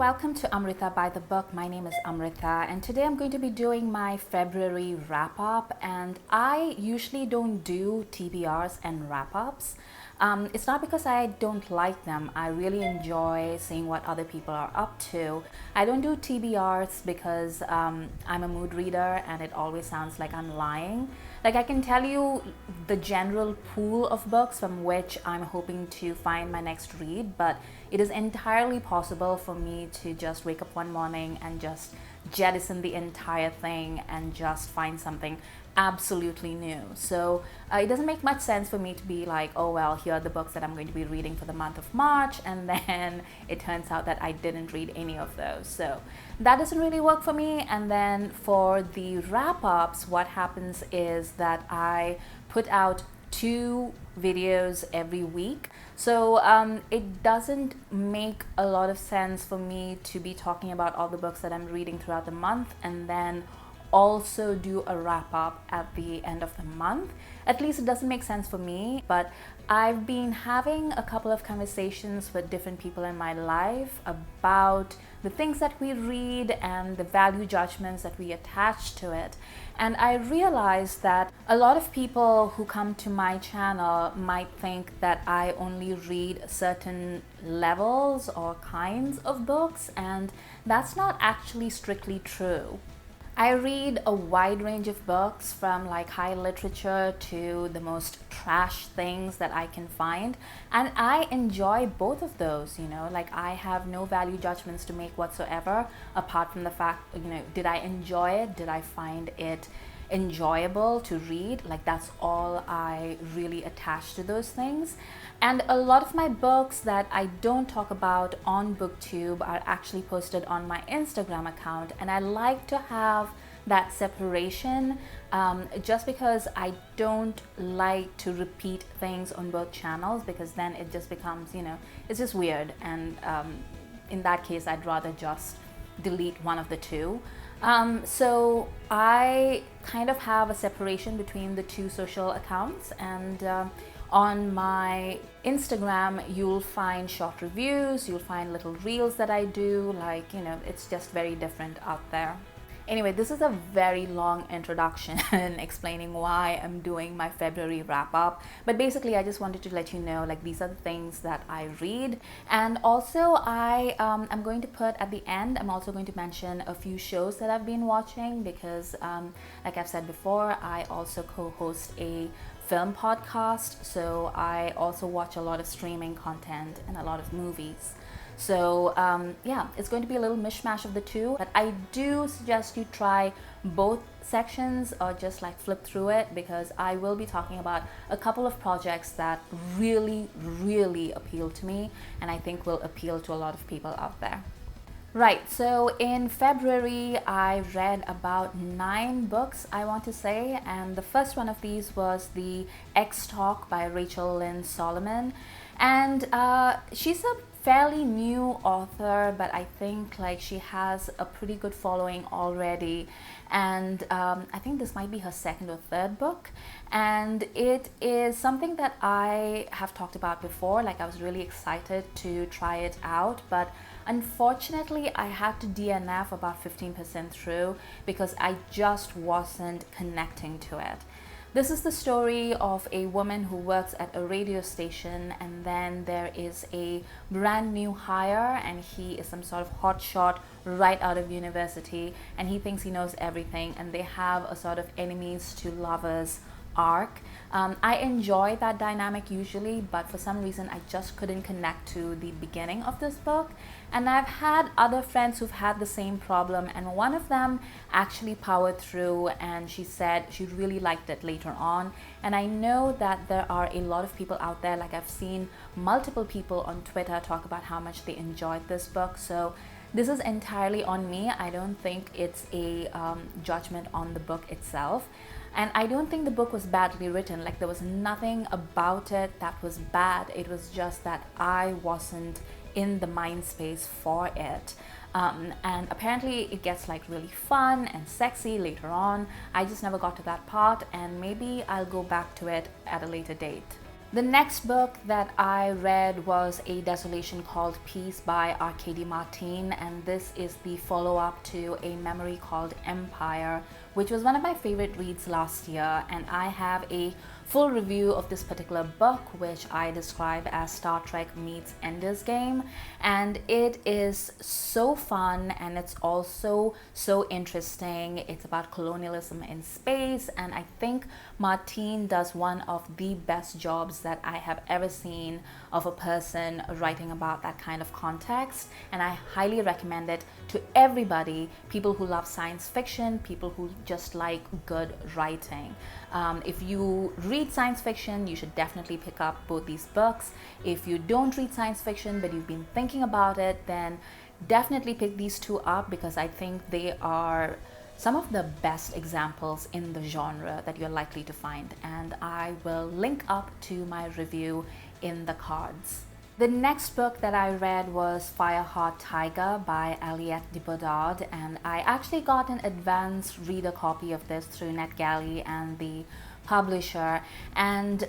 welcome to Amrita by the Book. My name is Amrita, and today I'm going to be doing my February wrap up. And I usually don't do TBRs and wrap ups. It's not because I don't like them. I really enjoy seeing what other people are up to. I don't do TBRs because I'm a mood reader and it always sounds like I'm lying. Like, I can tell you the general pool of books from which I'm hoping to find my next read, but it is entirely possible for me to just wake up one morning and just jettison the entire thing and just find something absolutely new. So it doesn't make much sense for me to be like, oh well, here are the books that I'm going to be reading for the month of March, and then it turns out that I didn't read any of those. So that doesn't really work for me. And then for the wrap-ups, what happens is that I put out 2 videos every week. So it doesn't make a lot of sense for me to be talking about all the books that I'm reading throughout the month and then also do a wrap up at the end of the month. At least it doesn't make sense for me, but I've been having a couple of conversations with different people in my life about the things that we read and the value judgments that we attach to it. And I realized that a lot of people who come to my channel might think that I only read certain levels or kinds of books, and that's not actually strictly true. I read a wide range of books, from like high literature to the most trash things that I can find, and I enjoy both of those. Like, I have no value judgments to make whatsoever, apart from the fact, did I enjoy it? Did I find it enjoyable to read? Like, that's all I really attach to those things. And a lot of my books that I don't talk about on BookTube are actually posted on my Instagram account, and I like to have that separation just because I don't like to repeat things on both channels, because then it just becomes, it's just weird, and in that case I'd rather just delete one of the two. So I kind of have a separation between the 2 social accounts, and on my Instagram you'll find short reviews, you'll find little reels that I do, like, it's just very different out there. Anyway, this is a very long introduction explaining why I'm doing my February wrap up. But basically, I just wanted to let you know, like, these are the things that I read. And also, I'm going to put at the end, I'm also going to mention a few shows that I've been watching, because like I've said before, I also co-host a film podcast. So I also watch a lot of streaming content and a lot of movies. So yeah, it's going to be a little mishmash of the two, but I do suggest you try both sections or just like flip through it, because I will be talking about a couple of projects that really appeal to me, and I think will appeal to a lot of people out there. Right, so in February I read about 9 books, I want to say, and the first one of these was The X Talk by Rachel Lynn Solomon. And she's a fairly new author, but I think like she has a pretty good following already, and I think this might be her 2nd or 3rd book, and it is something that I have talked about before. Like, I was really excited to try it out, but unfortunately I had to DNF about 15% through because I just wasn't connecting to it. This is the story of a woman who works at a radio station, and then there is a brand new hire, and he is some sort of hotshot right out of university, and he thinks he knows everything, and they have a sort of enemies to lovers arc. I enjoy that dynamic usually, but for some reason I just couldn't connect to the beginning of this book. And I've had other friends who've had the same problem, and one of them actually powered through, and she said she really liked it later on. And I know that there are a lot of people out there, like I've seen multiple people on Twitter talk about how much they enjoyed this book. So this is entirely on me. I don't think it's a judgment on the book itself. And I don't think the book was badly written. Like, there was nothing about it that was bad. It was just that I wasn't in the mind space for it. And apparently it gets like really fun and sexy later on. I just never got to that part, and maybe I'll go back to it at a later date. The next book that I read was A Desolation Called Peace by Arkady Martin, and this is the follow-up to a memory called Empire, which was one of my favorite reads last year, and I have a full review of this particular book, which I describe as Star Trek meets Ender's Game, and it is so fun and it's also so interesting. It's about colonialism in space, and I think Martin does one of the best jobs that I have ever seen of a person writing about that kind of context, and I highly recommend it to everybody, people who love science fiction, people who just like good writing. If you read science fiction, you should definitely pick up both these books. If you don't read science fiction but you've been thinking about it, then definitely pick these two up, because I think they are some of the best examples in the genre that you're likely to find, and I will link up to my review in the cards. The next book that I read was Fireheart Tiger by Aliette de Bodard, and I actually got an advanced reader copy of this through NetGalley and the publisher, and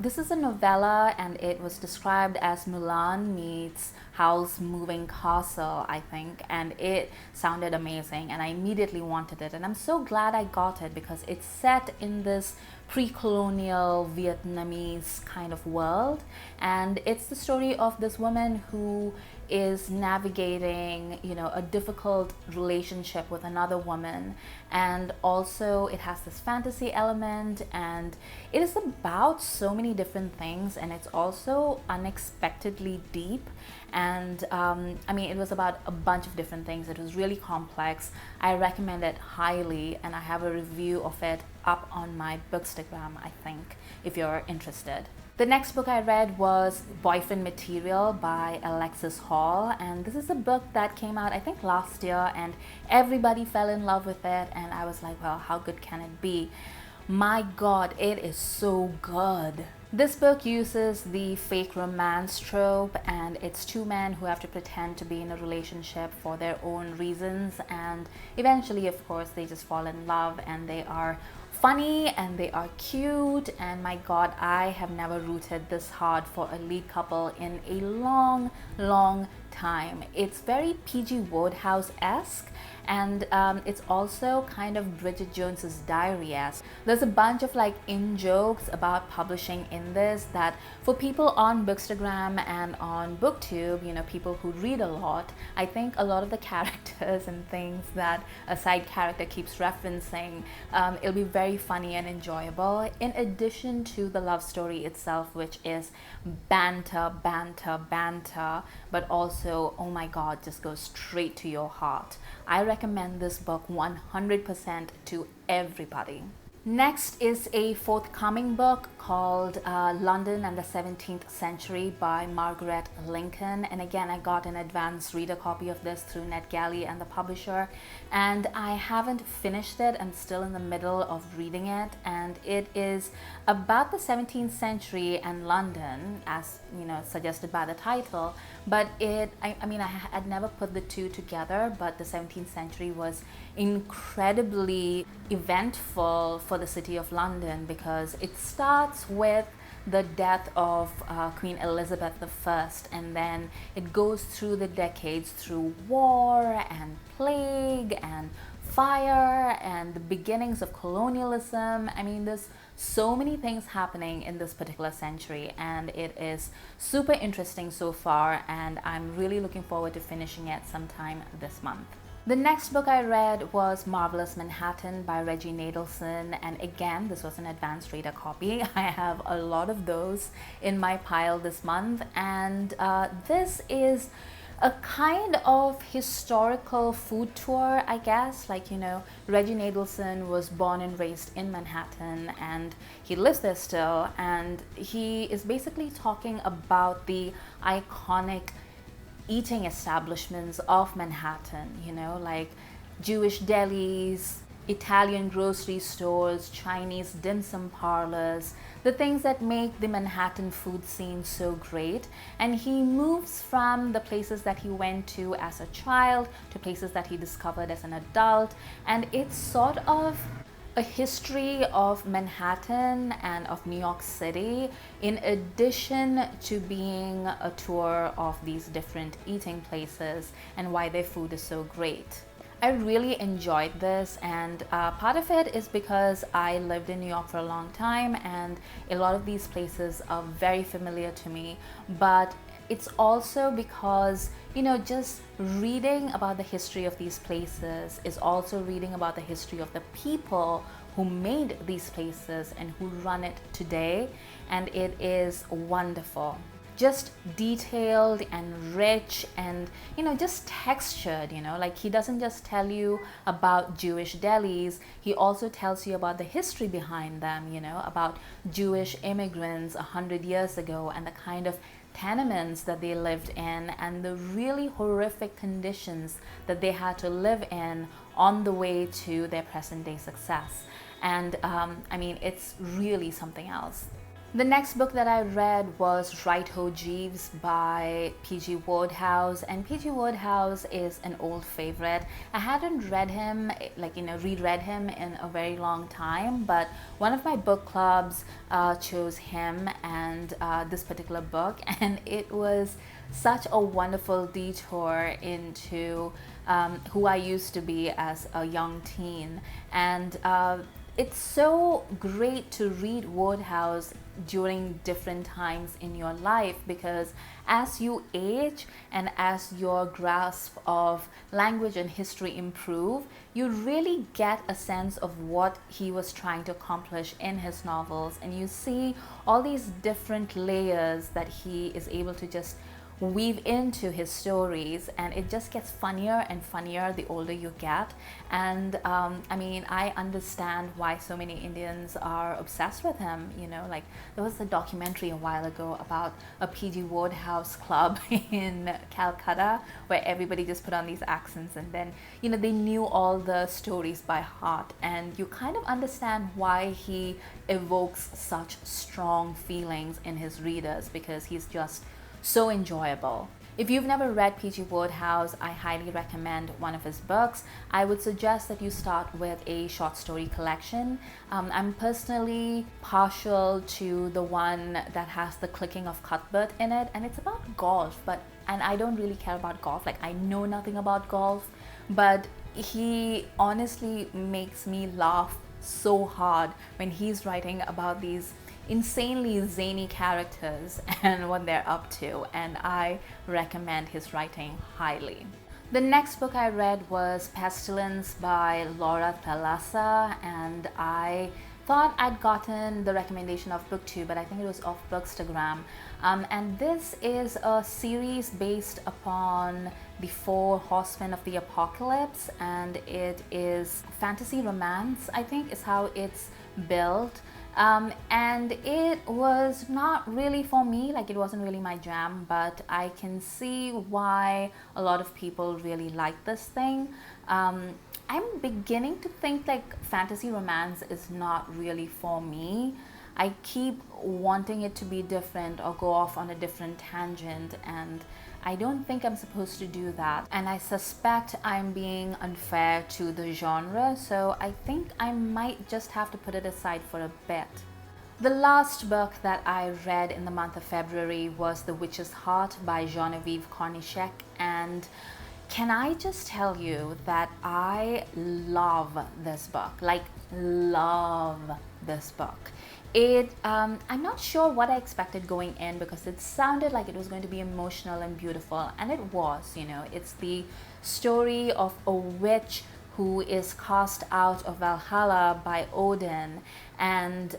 this is a novella, and it was described as Mulan meets Howl's Moving Castle, I think, and it sounded amazing and I immediately wanted it, and I'm so glad I got it because it's set in this pre-colonial Vietnamese kind of world, and it's the story of this woman who is navigating, a difficult relationship with another woman, and also it has this fantasy element, and it is about so many different things, and it's also unexpectedly deep, and it was about a bunch of different things. It was really complex. I recommend it highly, and I have a review of it up on my Bookstagram, I think, if you're interested. The next book I read was Boyfriend Material by Alexis Hall, and this is a book that came out I think last year, and everybody fell in love with it, and I was like, well, how good can it be? My god, it is so good. This book uses the fake romance trope, and it's two men who have to pretend to be in a relationship for their own reasons, and eventually, of course, they just fall in love, and they are funny and they are cute, and my god, I have never rooted this hard for a lead couple in a long time. It's very PG Wodehouse-esque, and it's also kind of Bridget Jones's Diary-esque. There's a bunch of in-jokes about publishing in this that for people on Bookstagram and on BookTube, people who read a lot, I think a lot of the characters and things that a side character keeps referencing, it'll be very funny and enjoyable, in addition to the love story itself, which is banter, but also, oh my god, just goes straight to your heart. I recommend this book 100% to everybody. Next is a forthcoming book called London and the 17th Century by Margaret Lincoln, and again, I got an advanced reader copy of this through NetGalley and the publisher, and I haven't finished it. I'm still in the middle of reading it, and it is about the 17th century and London, as suggested by the title, but I had never put the two together, but the 17th century was incredibly eventful for the city of London, because it starts with the death of Queen Elizabeth I, and then it goes through the decades through war and plague and fire and the beginnings of colonialism. There's so many things happening in this particular century, and it is super interesting so far, and I'm really looking forward to finishing it sometime this month. The next book I read was Marvelous Manhattan by Reggie Nadelson, and again, this was an advanced reader copy. I have a lot of those in my pile this month, and this is a kind of historical food tour, I guess. Reggie Nadelson was born and raised in Manhattan, and he lives there still, and he is basically talking about the iconic eating establishments of Manhattan, like Jewish delis, Italian grocery stores, Chinese dim sum parlors, the things that make the Manhattan food scene so great. And he moves from the places that he went to as a child to places that he discovered as an adult, and it's sort of a history of Manhattan and of New York City, in addition to being a tour of these different eating places and why their food is so great. I really enjoyed this, and part of it is because I lived in New York for a long time and a lot of these places are very familiar to me, but it's also because, just reading about the history of these places is also reading about the history of the people who made these places and who run it today, and it is wonderful. Just detailed and rich and just textured. Like, he doesn't just tell you about Jewish delis, he also tells you about the history behind them, about Jewish immigrants 100 years ago and the kind of tenements that they lived in and the really horrific conditions that they had to live in on the way to their present day success. And it's really something else. The next book that I read was Right Ho Jeeves by P.G. Wodehouse, and P.G. Wodehouse is an old favorite. I hadn't read him, reread him in a very long time, but one of my book clubs chose him and this particular book, and it was such a wonderful detour into who I used to be as a young teen. And it's so great to read Wodehouse during different times in your life, because as you age and as your grasp of language and history improve, you really get a sense of what he was trying to accomplish in his novels, and you see all these different layers that he is able to just weave into his stories, and it just gets funnier and funnier the older you get. And I understand why so many Indians are obsessed with him. Like, there was a documentary a while ago about a P.G. Wodehouse club in Calcutta where everybody just put on these accents, and then they knew all the stories by heart, and you kind of understand why he evokes such strong feelings in his readers, because he's just so enjoyable. If you've never read P.G. Wodehouse, I highly recommend one of his books. I would suggest that you start with a short story collection. I'm personally partial to the one that has The Clicking of Cuthbert in it, and it's about golf, and I don't really care about golf. Like, I know nothing about golf, but he honestly makes me laugh so hard when he's writing about these insanely zany characters and what they're up to, and I recommend his writing highly. The next book I read was Pestilence by Laura Thalassa, and I thought I'd gotten the recommendation of book 2, but I think it was off Bookstagram. And this is a series based upon the 4 Horsemen of the Apocalypse, and it is fantasy romance, I think is how it's built. And it was not really for me, like, it wasn't really my jam, but I can see why a lot of people really like this thing. I'm beginning to think like fantasy romance is not really for me. I keep wanting it to be different or go off on a different tangent, and I don't think I'm supposed to do that. And I suspect I'm being unfair to the genre, so I think I might just have to put it aside for a bit. The last book that I read in the month of February was The Witch's Heart by Genevieve Cornichek, and can I just tell you that I love this book, like love this book. I'm not sure what I expected going in, because it sounded like it was going to be emotional and beautiful, and it was. It's the story of a witch who is cast out of Valhalla by Odin, and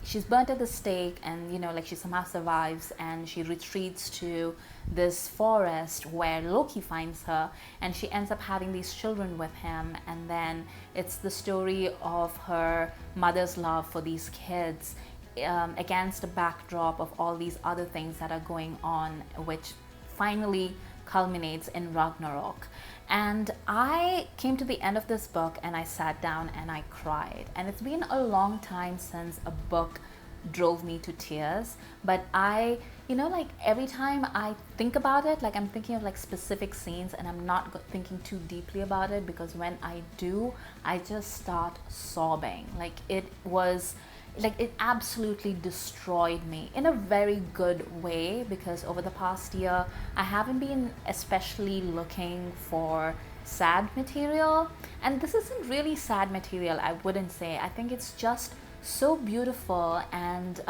she's burnt at the stake, and she somehow survives, and she retreats to this forest where Loki finds her, and she ends up having these children with him. And then it's the story of her mother's love for these kids against the backdrop of all these other things that are going on, which finally culminates in Ragnarok. And I came to the end of this book and I sat down and I cried. And it's been a long time since a book drove me to tears. But I, like every time I think about it, like I'm thinking of like specific scenes, and I'm not thinking too deeply about it, because when I do, I just start sobbing. Like it absolutely destroyed me in a very good way, because over the past year I haven't been especially looking for sad material, and this isn't really sad material, I wouldn't say. I think it's just so beautiful, and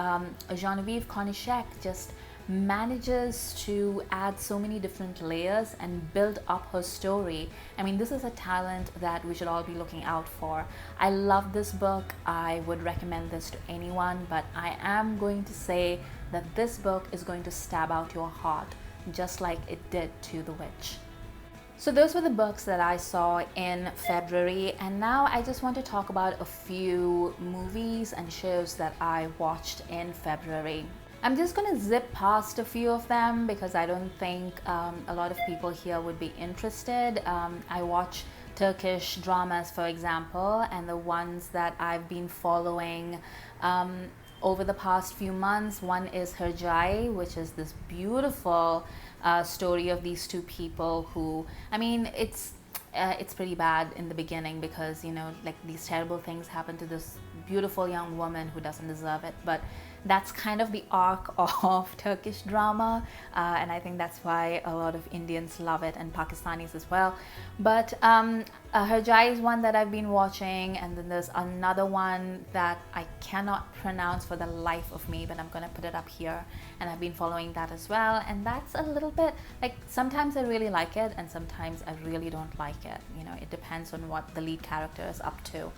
Genevieve Cornichek just manages to add so many different layers and build up her story. I mean, this is a talent that we should all be looking out for. I love this book. I would recommend this to anyone, but I am going to say that this book is going to stab out your heart, just like it did to The Witch. So those were the books that I saw in February, and now I just want to talk about a few movies and shows that I watched in February. I'm just going to zip past a few of them because I don't think a lot of people here would be interested. I watch Turkish dramas, for example, and the ones that I've been following over the past few months. One is Hercai, which is this beautiful story of these two people who, I mean, it's pretty bad in the beginning because, like these terrible things happen to this beautiful young woman who doesn't deserve it. But that's kind of the arc of Turkish drama, and I think that's why a lot of Indians love it, and Pakistanis as well. But Hercai is one that I've been watching, and then there's another one that I cannot pronounce for the life of me, but I'm gonna put it up here, and I've been following that as well. And that's a little bit like, sometimes I really like it and sometimes I really don't like it. It depends on what the lead character is up to.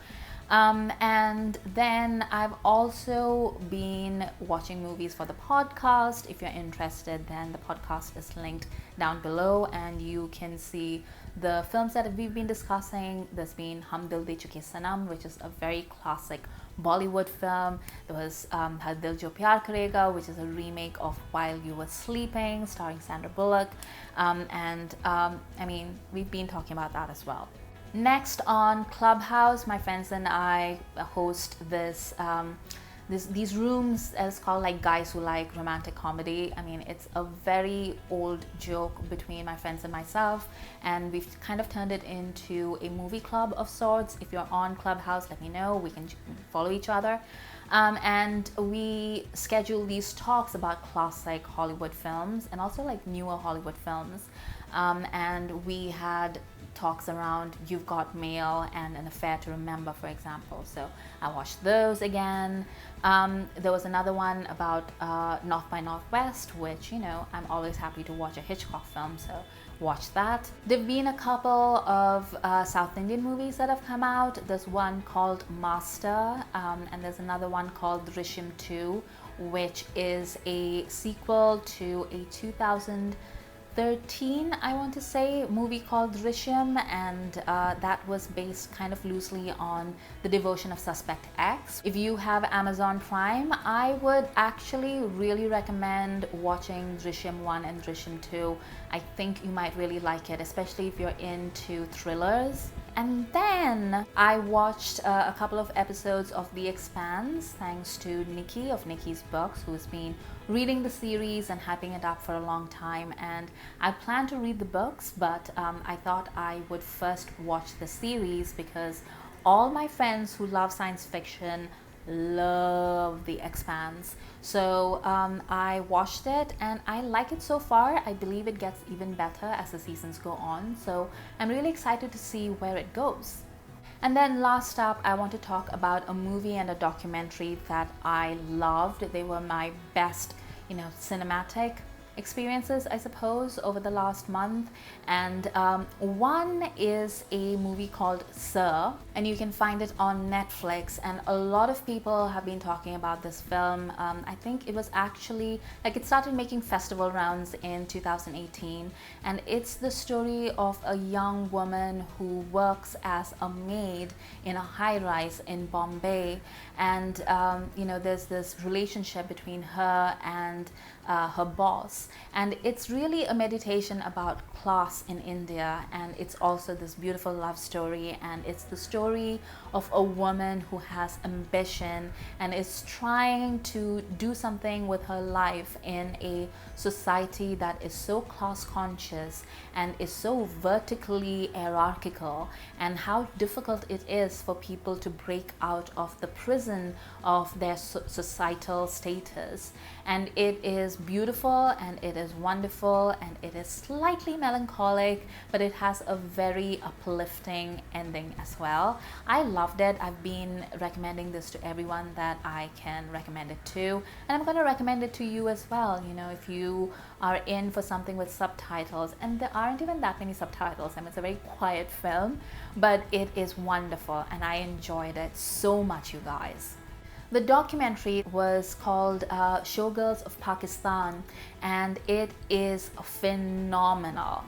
And then I've also been watching movies for the podcast. If you're interested, then the podcast is linked down below, and you can see the films that we've been discussing. There's been Hum Dil De Chuke Sanam, which is a very classic Bollywood film. There was Har Dil Jo Pyar Karega, which is a remake of While You Were Sleeping, starring Sandra Bullock. I mean, we've been talking about that as well. Next, on Clubhouse, my friends and I host these rooms, as called like Guys Who Like Romantic Comedy. I mean, it's a very old joke between my friends and myself, and we've kind of turned it into a movie club of sorts. If you're on Clubhouse, let me know. We can follow each other. And we schedule these talks about classic Hollywood films and also like newer Hollywood films. And we had talks around You've Got Mail and An Affair to Remember, for example. So I watched those again. There was another one about North by Northwest, which, I'm always happy to watch a Hitchcock film, so watch that. There've been a couple of South Indian movies that have come out. There's one called Master, and there's another one called Drishyam 2, which is a sequel to a 2013, I want to say, movie called Drishyam, and that was based kind of loosely on the devotion of Suspect X. If you have Amazon Prime, I would actually really recommend watching Drishyam 1 and Drishyam 2. I think you might really like it, especially if you're into thrillers. And then I watched a couple of episodes of The Expanse, thanks to Nikki of Nikki's Books, who's been reading the series and hyping it up for a long time. And I plan to read the books, but I thought I would first watch the series because all my friends who love science fiction love The Expanse. So I watched it and I like it so far. I believe it gets even better as the seasons go on. So I'm really excited to see where it goes. And then last up, I want to talk about a movie and a documentary that I loved. They were my best, cinematic experiences, I suppose, over the last month. And one is a movie called Sir, and you can find it on Netflix, and a lot of people have been talking about this film. I think it was actually, it started making festival rounds in 2018, and it's the story of a young woman who works as a maid in a high-rise in Bombay, and there's this relationship between her and her boss. class. And it's really a meditation about class in India, and it's also this beautiful love story, and it's the story of a woman who has ambition and is trying to do something with her life in a society that is so class conscious and is so vertically hierarchical, and how difficult it is for people to break out of the prison of their societal status. And it is beautiful, and it is wonderful, and it is slightly melancholic, but it has a very uplifting ending as well. I loved it. I've been recommending this to everyone that I can recommend it to, and I'm going to recommend it to you as well. You know, if you are in for something with subtitles, and there aren't even that many subtitles. I mean, it's a very quiet film, but it is wonderful, and I enjoyed it so much, you guys. The documentary was called Showgirls of Pakistan, and it is phenomenal.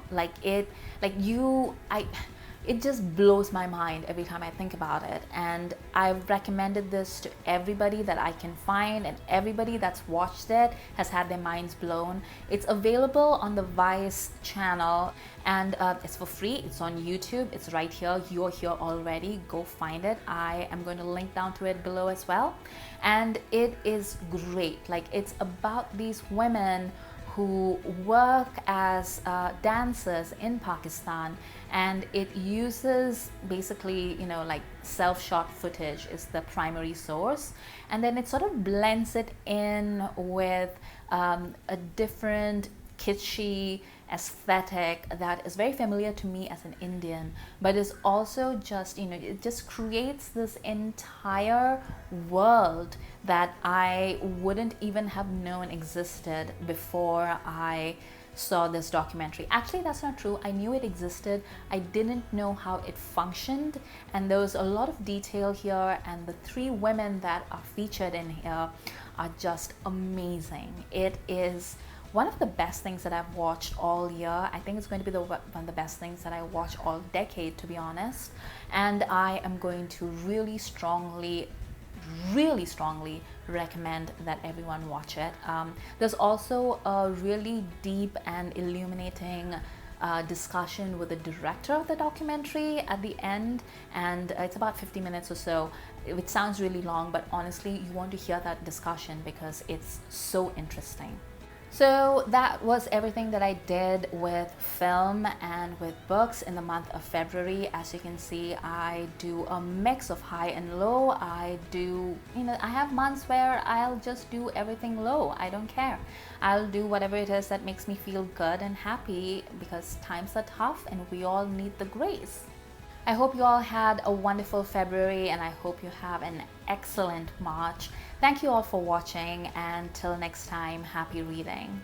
It just blows my mind every time I think about it. And I've recommended this to everybody that I can find, and everybody that's watched it has had their minds blown. It's available on the Vice channel, and it's for free. It's on YouTube. It's right here. You're here already. Go find it. I am going to link down to it below as well. And it is great. Like, it's about these women who work as dancers in Pakistan, and it uses basically, you know, like self-shot footage is the primary source, and then it sort of blends it in with a different kitschy aesthetic that is very familiar to me as an Indian, but is also just, you know, it just creates this entire world that I wouldn't even have known existed before I saw this documentary. Actually, that's not true. I knew it existed. I didn't know how it functioned, and there was a lot of detail here, and the three women that are featured in here are just amazing. It is one of the best things that I've watched all year. I think it's going to be one of the best things that I watch all decade, to be honest. And I am going to really strongly recommend that everyone watch it. There's also a really deep and illuminating discussion with the director of the documentary at the end, and it's about 50 minutes or so. It sounds really long, but honestly, you want to hear that discussion because it's so interesting. So that was everything that I did with film and with books in the month of February. As you can see, I do a mix of high and low. I have months where I'll just do everything low. I don't care. I'll do whatever it is that makes me feel good and happy, because times are tough and we all need the grace. I hope you all had a wonderful February, and I hope you have an excellent March. Thank you all for watching, and till next time, happy reading.